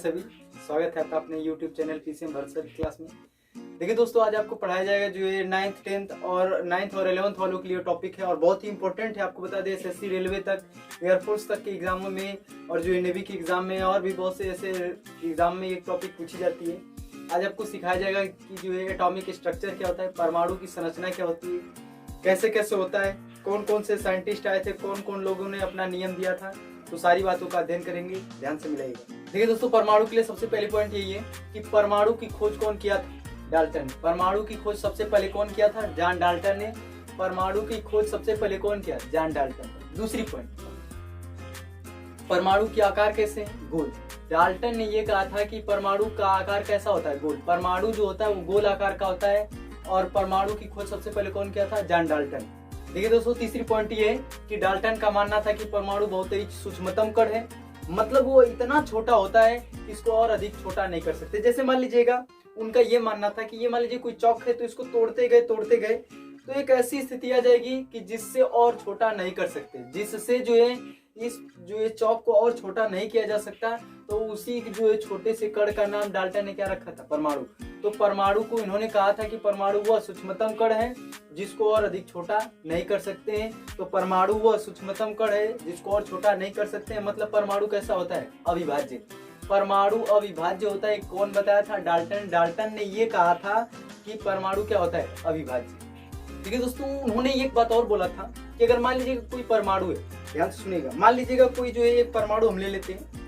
सभी, स्वागत है आपका अपने YouTube channel PCM Bharat sir class में। देखिए दोस्तों, आज आपको पढ़ाया जाएगा जो ये 9th 10th और 9th और 11th वालों के लिए टॉपिक है और बहुत ही इंपॉर्टेंट है। आपको बता दें एसएससी रेलवे तक, एयरफोर्स तक के एग्जामों में और जो नेवी के एग्जाम में और भी बहुत से ऐसे एग्जाम में एक टॉपिक पूछी जाती है। आज आपको सिखाया जाएगा कि जो है एटॉमिक स्ट्रक्चर क्या होता है, परमाणु की संरचना क्या होती है, कैसे कैसे होता है, कौन कौन से साइंटिस्ट आए थे, कौन कौन लोगों ने अपना नियम दिया था, तो सारी बातों का अध्ययन करेंगे, ध्यान से मिलाइएगा। देखिए दोस्तों, परमाणु के लिए सबसे पहले पॉइंट यही है कि परमाणु की खोज कौन किया था? डाल्टन। परमाणु की खोज सबसे पहले कौन किया था? जॉन डाल्टन ने। परमाणु की खोज सबसे पहले कौन किया? John Dalton. दूसरी पॉइंट, परमाणु की आकार कैसे है? गोल। डाल्टन ने यह कहा था कि परमाणु का आकार कैसा होता है? गोल। परमाणु जो होता है वो गोल आकार का होता है और परमाणु की खोज सबसे पहले कौन किया था? John Dalton. देखिए दोस्तों, तीसरी पॉइंट ये है कि डाल्टन का मानना था कि परमाणु बहुत ही सूक्ष्मतम कण है, मतलब वो इतना छोटा होता है कि इसको और अधिक छोटा नहीं कर सकते। जैसे मान लीजिएगा, उनका ये मानना था कि ये मान लीजिए कोई चौक है तो इसको तोड़ते गए तो एक ऐसी स्थिति आ जाएगी कि जिससे और छोटा नहीं कर सकते, जिससे जो है इस जो है चौक को और छोटा नहीं किया जा सकता। तो उसी जो है छोटे से कण का नाम डाल्टन ने क्या रखा था? परमाणु। तो परमाणु को इन्होंने कहा था कि परमाणु वह सूक्ष्मतम कण है जिसको और अधिक छोटा नहीं कर सकते हैं। तो परमाणु वह सूक्ष्मतम कण है जिसको और छोटा नहीं कर सकते हैं, मतलब परमाणु कैसा होता है? अविभाज्य। परमाणु अविभाज्य होता है। कौन बताया था? डाल्टन। डाल्टन ने ये कहा था कि परमाणु क्या होता है? अविभाज्य। देखिए दोस्तों, उन्होंने एक बात और बोला था कि अगर मान लीजिएगा कोई परमाणु है, ध्यान से सुनिएगा, मान लीजिएगा कोई जो है एक परमाणु हम ले लेते हैं,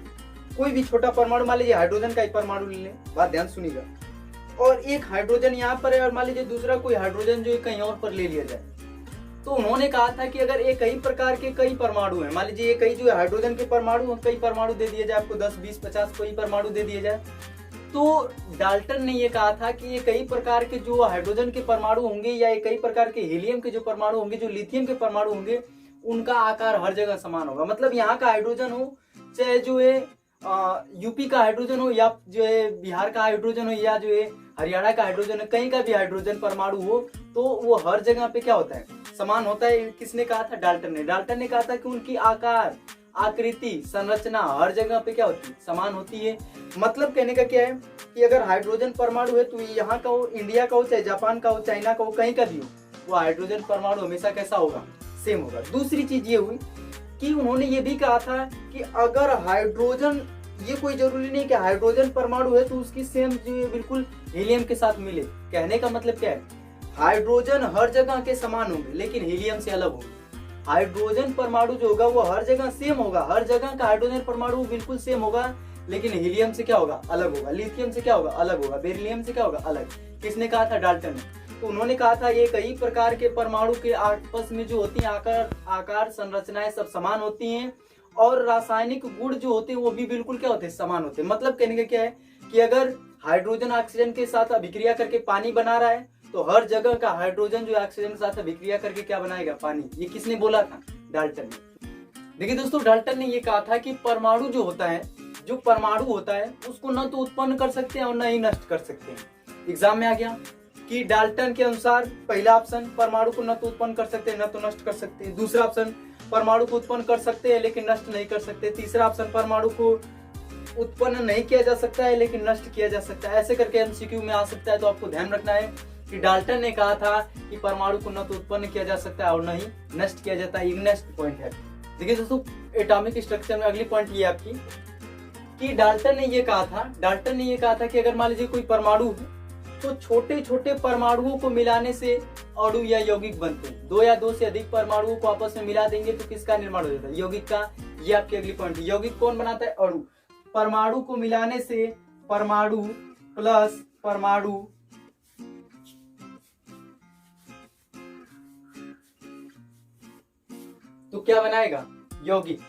कोई भी छोटा परमाणु, मान लीजिए हाइड्रोजन का एक परमाणु ले लें, बात ध्यान सुनिएगा, और एक हाइड्रोजन यहाँ पर है और मान लीजिए दूसरा कोई हाइड्रोजन जो है कहीं और पर ले लिया जाए। तो उन्होंने कहा था कि अगर एक कई प्रकार के कई परमाणु हैं, मान लीजिए कई जो है हाइड्रोजन के परमाणु, कई परमाणु दे दिए जाए आपको, 10 20 50 कोई परमाणु दे दिए जाए, तो डाल्टन ने ये कहा था कि ये कई प्रकार के जो हाइड्रोजन के परमाणु होंगे या कई प्रकार के हीलियम के जो परमाणु होंगे, जो लिथियम के परमाणु होंगे, उनका आकार हर जगह समान होगा। मतलब यहाँ का हाइड्रोजन हो, चाहे जो है यूपी का हाइड्रोजन हो या जो है बिहार का हाइड्रोजन हो या जो है हरियाणा का हाइड्रोजन हो, कहीं का भी हाइड्रोजन परमाणु हो, तो वो हर जगह पे क्या होता है? समान होता है। किसने कहा था? डाल्टन ने। डाल्टन ने कहा था कि उनकी आकार, आकृति, संरचना हर जगह पे क्या होती है? समान होती है। मतलब कहने का क्या है कि अगर हाइड्रोजन परमाणु है तो यहाँ का हो, इंडिया का हो, चाहे जापान का हो, चाइना का हो, कहीं का भी हो, वो हाइड्रोजन परमाणु हमेशा कैसा होगा? सेम होगा। दूसरी चीज ये हुई कि उन्होंने ये भी कहा था कि अगर हाइड्रोजन, ये कोई जरूरी नहीं कि हाइड्रोजन परमाणु है तो उसकी सेम जो है बिल्कुल हीलियम के साथ मिले। कहने का मतलब क्या है? हाइड्रोजन हर जगह के समान होंगे लेकिन हीलियम से अलग होंगे। हाइड्रोजन परमाणु जो होगा वो हर जगह सेम होगा, हर जगह का हाइड्रोजन परमाणु बिल्कुल सेम होगा, लेकिन हीलियम से क्या होगा? अलग होगा। लिथियम से क्या होगा? अलग होगा। बेरिलियम से क्या होगा? अलग। किसने कहा था? डाल्टन ने। तो उन्होंने कहा था ये कई प्रकार के परमाणु के आपस में जो होती हैं आकार संरचनाएं सब समान होती हैं और रासायनिक गुण जो होते हैं वो भी बिल्कुल क्या होते हैं? समान होते हैं। मतलब कहने का क्या है कि अगर हाइड्रोजन ऑक्सीजन के साथ अभिक्रिया करके पानी बना रहा है तो हर जगह का हाइड्रोजन जो ऑक्सीजन के साथ अभिक्रिया करके क्या बनाएगा? पानी। ये किसने बोला था? डाल्टन ने। देखिए दोस्तों, डाल्टन ने ये कहा था कि परमाणु जो होता है, जो परमाणु होता है उसको न तो उत्पन्न कर सकते हैं और न ही नष्ट कर सकते हैं। एग्जाम में आ गया कि डाल्टन के अनुसार पहला ऑप्शन, परमाणु को न तो उत्पन्न कर सकते हैं न तो नष्ट कर सकते हैं। दूसरा ऑप्शन, परमाणु को उत्पन्न कर सकते हैं लेकिन नष्ट नहीं कर सकते। तीसरा ऑप्शन, परमाणु को उत्पन्न नहीं किया जा सकता है लेकिन नष्ट किया जा सकता है। ऐसे करके एमसीक्यू में आ सकता है। तो आपको ध्यान रखना है कि डाल्टन ने कहा था कि परमाणु को न तो उत्पन्न किया जा सकता है और न ही नष्ट किया जाता है। ये नेक्स्ट पॉइंट है। देखिए दोस्तों, एटॉमिक स्ट्रक्चर में अगली पॉइंट ये आपकी कि डाल्टन ने ये कहा था कि अगर मान लीजिए कोई परमाणु है तो छोटे छोटे परमाणुओं को मिलाने से अणु या यौगिक बनते हैं। दो या दो से अधिक परमाणुओं को आपस में मिला देंगे तो किसका निर्माण हो जाता है? यौगिक का। ये आपकी अगली पॉइंट है। यौगिक कौन बनाता है? अणु। परमाणु को मिलाने से परमाणु प्लस परमाणु तो क्या बनाएगा? यौगिक।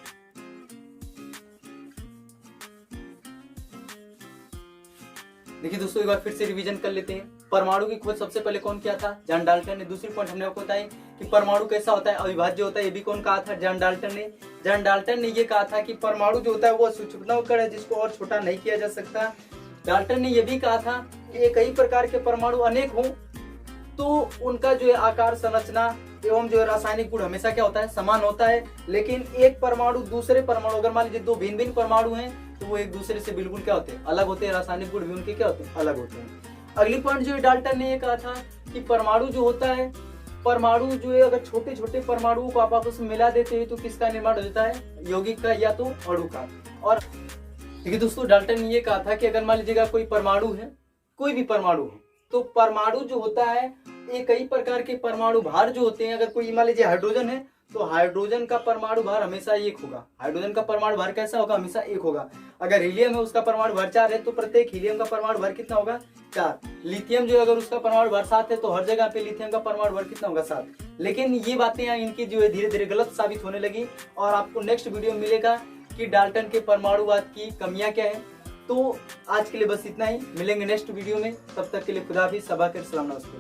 देखिए दोस्तों, एक बार फिर से रिवीजन कर लेते हैं। परमाणु की खोज सबसे पहले कौन किया था? जॉन डाल्टन ने। दूसरी पॉइंट हमने आपको बताई कि परमाणु कैसा होता है? अविभाज्य होता है। ये भी कौन कहा था? जॉन डाल्टन ने। जॉन डाल्टन ने ये कहा था कि परमाणु जो होता है वो सूक्ष्मतम कण है जिसको और छोटा नहीं किया जा सकता। डाल्टन ने यह भी कहा था कि ये कई प्रकार के परमाणु अनेक हों तो उनका जो है आकार, संरचना एवं जो है रासायनिक गुण हमेशा क्या होता है? समान होता है। लेकिन एक परमाणु दूसरे परमाणु, अगर मान लीजिए दो भिन्न भिन्न परमाणु हैं तो वो एक दूसरे से बिल्कुल क्या होते हैं, अलग होते हैं। रासायनिक गुण भी उनके क्या होते हैं, अलग होते हैं। अगली पॉइंट जो है डाल्टन ने ये कहा था कि परमाणु जो होता है, परमाणु जो है अगर छोटे छोटे परमाणुओं को आप आपस में मिला देते हैं तो किसका निर्माण हो जाता है, यौगिक का या तो अणु का। और देखिए दोस्तों, डाल्टन ने ये कहा था कि अगर मान लीजिएगा कोई परमाणु है, कोई भी परमाणु है, तो परमाणु जो होता है ये कई प्रकार के परमाणु भार जो होते हैं। अगर कोई मान लीजिए हाइड्रोजन है तो हाइड्रोजन का परमाणु भार हमेशा एक होगा। हाइड्रोजन का परमाणु भार कैसा होगा, हमेशा एक होगा। अगर हीलियम है उसका परमाणु भार 4 है तो प्रत्येक हीलियम का परमाणु भार कितना होगा, 4। लिथियम जो अगर उसका परमाणु भार 7 है तो हर जगह पे लिथियम का परमाणु भार कितना होगा, 7। लेकिन ये बातें इनकी जो है धीरे धीरे गलत साबित होने लगी और आपको नेक्स्ट वीडियो में मिलेगा कि डाल्टन के परमाणुवाद की कमियां क्या है। तो आज के लिए बस इतना ही, मिलेंगे नेक्स्ट वीडियो में। तब तक के लिए खुदा हाफिज़, सबा खैर, सलाम, नमस्ते।